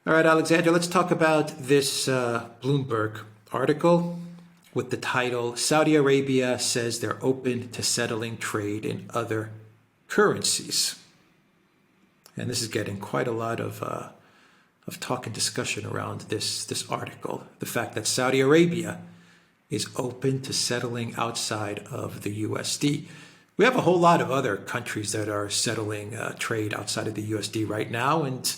All right, Alexandra, let's talk about this Bloomberg article with the title Saudi Arabia says they're open to settling trade in other currencies. And this is getting quite a lot of talk and discussion around this article. The fact that Saudi Arabia is open to settling outside of the USD. We have a whole lot of other countries that are settling trade outside of the USD right now and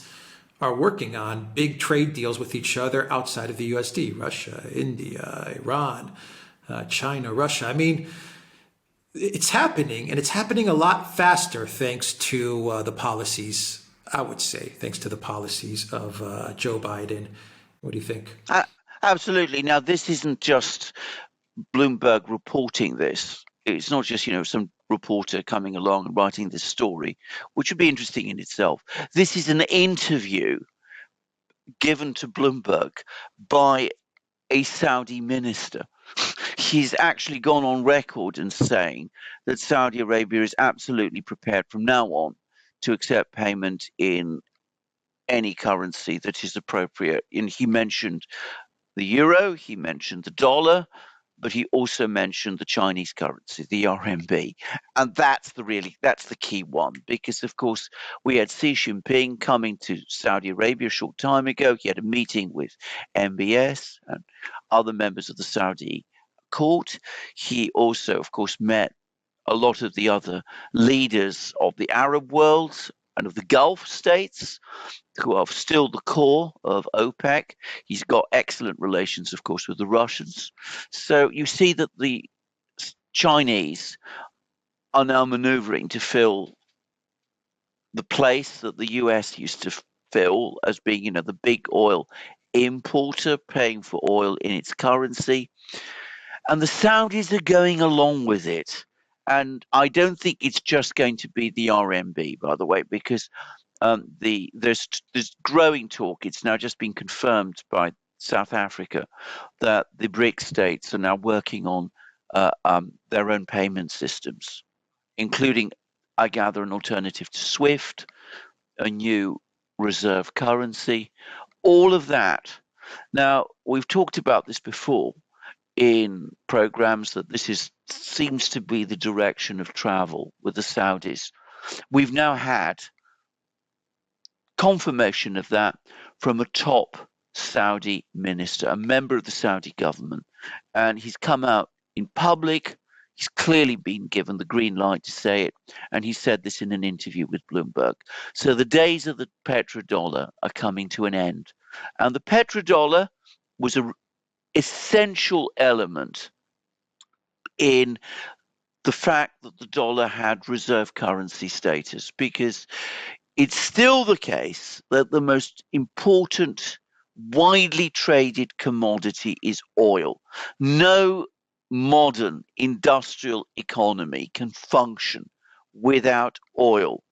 are working on big trade deals with each other outside of the USD. Russia, India, Iran, China, Russia. I mean, it's happening, and it's happening a lot faster thanks to the policies, I would say, thanks to the policies of Joe Biden. What do you think? Absolutely. Now, this isn't just Bloomberg reporting this. It's not just, some reporter coming along and writing this story, which would be interesting in itself. This is an interview given to Bloomberg by a Saudi minister. He's actually gone on record and saying that Saudi Arabia is absolutely prepared from now on to accept payment in any currency that is appropriate. And he mentioned the euro, he mentioned the dollar, but he also mentioned the Chinese currency, the RMB. And that's the key one, because of course we had Xi Jinping coming to Saudi Arabia a short time ago. He had a meeting with MBS and other members of the Saudi court. He also, of course, met a lot of the other leaders of the Arab world and of the Gulf states, who are still the core of OPEC. He's got excellent relations, of course, with the Russians. So you see that the Chinese are now maneuvering to fill the place that the US used to fill as being, the big oil importer, paying for oil in its currency. And the Saudis are going along with it. And I don't think it's just going to be the RMB, by the way, because there's growing talk. It's now just been confirmed by South Africa that the BRICS states are now working on their own payment systems, including, I gather, an alternative to SWIFT, a new reserve currency, all of that. Now, we've talked about this before in programs, that this seems to be the direction of travel with the Saudis. We've now had confirmation of that from a top Saudi minister, a member of the Saudi government, and he's come out in public. He's clearly been given the green light to say it, and he said this in an interview with Bloomberg. So the days of the petrodollar are coming to an end, and the petrodollar was an essential element in the fact that the dollar had reserve currency status, because it's still the case that the most important, widely traded commodity is oil. No modern industrial economy can function without oil.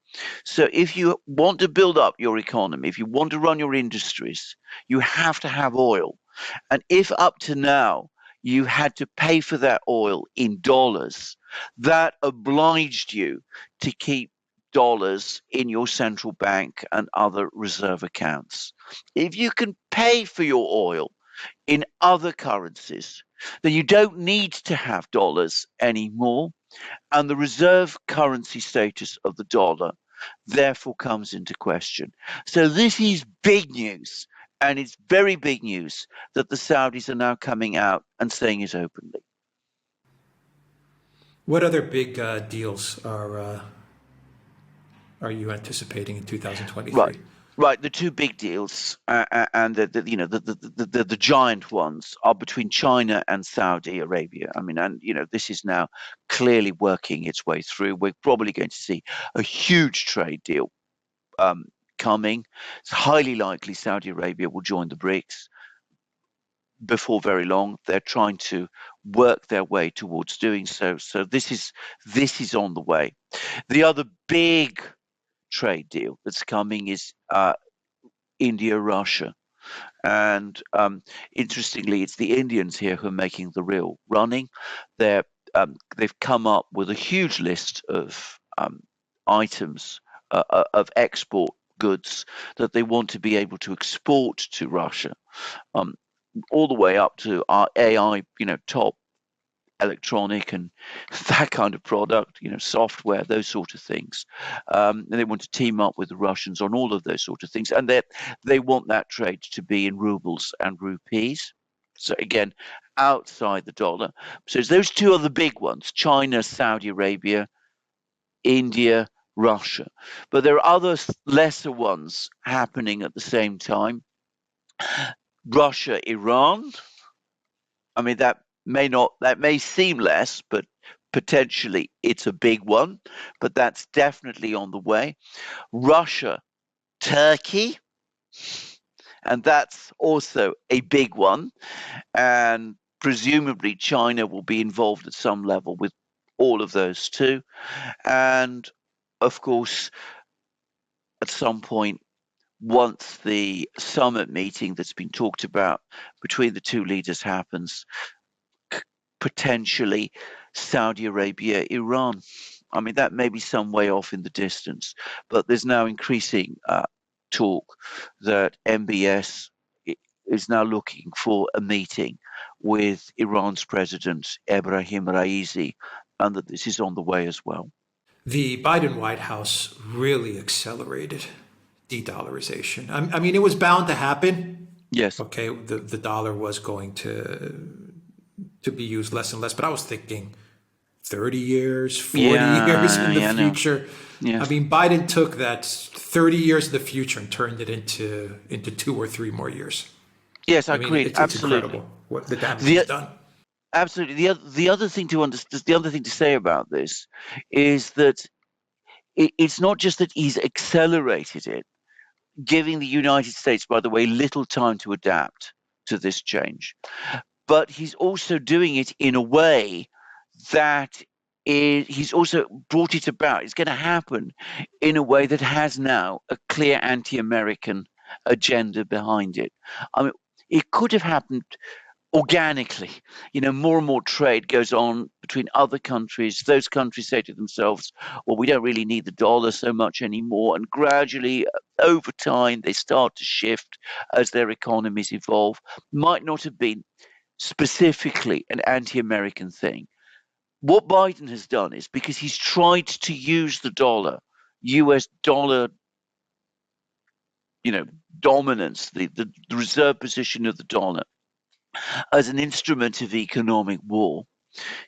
So if you want to build up your economy, if you want to run your industries, you have to have oil. And if up to now you had to pay for that oil in dollars, that obliged you to keep dollars in your central bank and other reserve accounts. If you can pay for your oil in other currencies, then you don't need to have dollars anymore, and the reserve currency status of the dollar therefore comes into question. So this is big news, and it's very big news that the Saudis are now coming out and saying it openly. What other big deals are you anticipating in 2023? Right. The two big deals, and the giant ones, are between China and Saudi Arabia. I mean, and this is now clearly working its way through. We're probably going to see a huge trade deal coming. It's highly likely Saudi Arabia will join the BRICS before very long. They're trying to work their way towards doing so. So this is on the way. The other big trade deal that's coming is India-Russia. And interestingly, it's the Indians here who are making the real running. They've come up with a huge list of items of export goods that they want to be able to export to Russia, all the way up to our AI, top electronic and that kind of product, software, those sort of things. And they want to team up with the Russians on all of those sort of things. And they want that trade to be in rubles and rupees. So again, outside the dollar. So those two are the big ones: China, Saudi Arabia, India, Russia. But there are other lesser ones happening at the same time. Russia, Iran. I mean, that may seem less, but potentially it's a big one, but that's definitely on the way. Russia, Turkey, and that's also a big one. And presumably China will be involved at some level with all of those too. And of course, at some point, once the summit meeting that's been talked about between the two leaders happens, potentially Saudi Arabia, Iran. I mean, that may be some way off in the distance, but there's now increasing talk that MBS is now looking for a meeting with Iran's president, Ebrahim Raisi, and that this is on the way as well. The Biden White House really accelerated de-dollarization. I mean, it was bound to happen. Yes. Okay, the dollar was going to be used less and less, but I was thinking 30 years, 40 years in the future. Yes. I mean, Biden took that 30 years in the future and turned it into 2 or 3 more years. Yes, I agree. It's absolutely incredible what the damage is done. Absolutely. The other thing to say about this is that it's not just that he's accelerated it, giving the United States, by the way, little time to adapt to this change, but he's also doing it in a way that he's also brought it about. It's going to happen in a way that has now a clear anti-American agenda behind it. I mean, it could have happened organically. More and more trade goes on between other countries. Those countries say to themselves, well, we don't really need the dollar so much anymore. And gradually, over time, they start to shift as their economies evolve. Might not have been specifically an anti-American thing. What Biden has done is, because he's tried to use the dollar, US dollar, dominance, the reserve position of the dollar, as an instrument of economic war,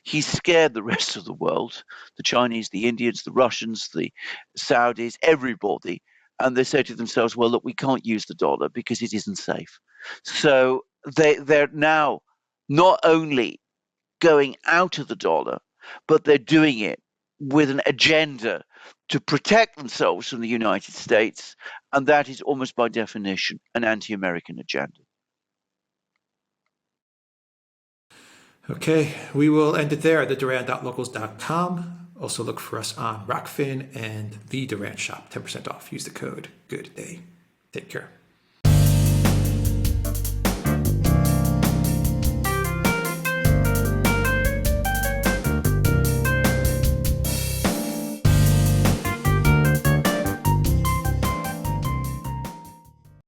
he's scared the rest of the world, the Chinese, the Indians, the Russians, the Saudis, everybody. And they say to themselves, well, look, we can't use the dollar because it isn't safe. So they're now not only going out of the dollar, but they're doing it with an agenda to protect themselves from the United States. And that is almost by definition an anti-American agenda. Okay, we will end it there at theduran.locals.com. Also look for us on Rockfin and the Duran shop. 10% off. Use the code GOODDAY. Take care.